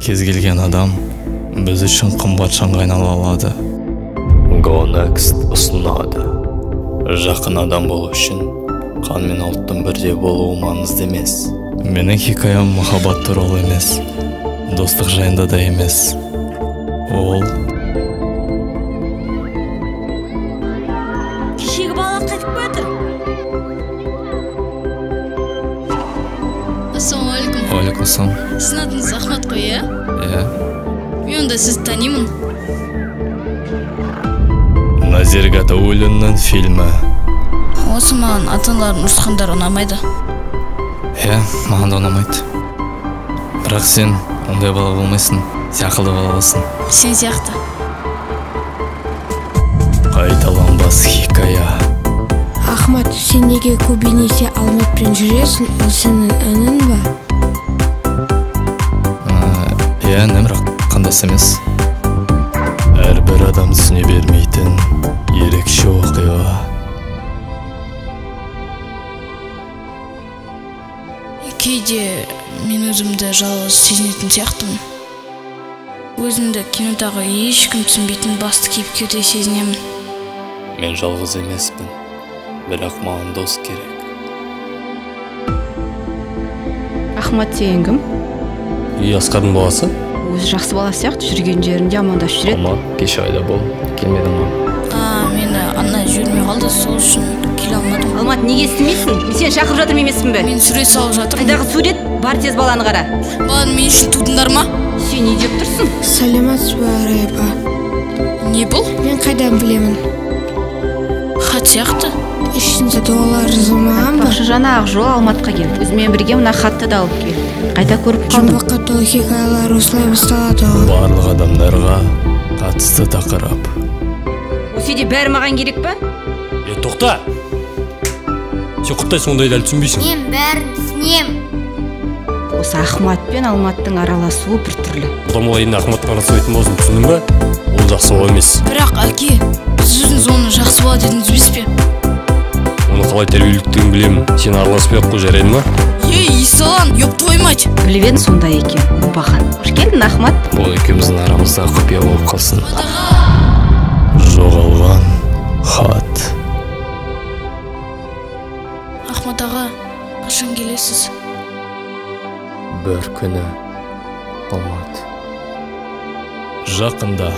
кез келген адам біз үшін қымбат шаңға айнала алады. Go Next ұсынады. Жақын адам болу үшін қан мен алттың бірде болуы маңызды емес. Менің хикаям махаббат туралы емес, достық жайында да емес. Ол кешегі бала қайтып келатыр. Ассалаумағалейкум. Уағалейкумассалам. Сіздің атыңыз Ахмат қой, иә? Иә. Мен онда сізді танимын. Назиргат өлімнің фильмі. Осы маған ата-аналардың ұрысқандары ұнамайды. Иә, маған да ұнамайды. Бірақ сен ондай бала болмайсың, сен ақылды бала боласың. Сен сияқты. Қайталанбас хикая. Ахмат, сен неге көбінесе Алматпен жүресің? Ол сенің інің ба? Иә, бірақ қандас емес. Әрбір адам түсіне бермейтін ерекше оқиға. Кейде мен өзімді жалғыз сезінетін сияқтымын. Өзімді кинодағы ешкім түсінбейтін басты кейіпкердей сезінемін. Мен жалғыз емеспін, бірақ маған дос керек. Ахмат деген кім? Асқардың баласы? Өзі жақсы бала сияқты, жүрген жерінде амандасып жүреді. Алмат, кеше айда бол, келмедің ма? Мені ана жүрмей қалды, сол үшін келе алмадым. Алмат, неге істемейсің? Мен сені шақырып жатырмын емеспін бе? Мен сурет салып жатырмын. Қайдағы сурет? Бар тез баланы қара. Баланы мен үшін тудыңдар ма? Сен не деп тұрсың? Сәлематсыз ба, Райпа? Не бұл? Мен қайдан білемін? Хат сияқты. Ішінде доллар жазылмаған ба? Жаңа ақ жол Алматқа келді. Өзімен бірге мына хатты да алып кел. Қайта көріп қалдым. Жұмбаққа толы хикаялар осылай басталады ғой. Барлық адамдарға қатысты тақырып. Осы де бәрі маған керек па? Тоқта! Сен құттайсың, ондайды әлі түсінбейсің. Мен бәрін түсінем. Осы Ахмат пен Алматтың араласуы бір түрлі. Бұдан олай енді Ахматтың араласпайтын болсын, түсіндің ба? Ол жақсы бала емес. Бірақ әке, сіз өзіңіз оны жақсы бала дедіңіз емес пе? Оны қалай тәрбиеліктігін білемін. Сен араласпай-ақ қой, жарайды ма? Исалан, ёб твою мать! Біліп едің сондай екен, ұлбақан. Қош келдің, Ахмат. Бұл екеуміздің арамызда құпия болып қалсын. Жоғалған хат. Ахмат аға, қашан келесіз? Бір күні Алмат. Жақында.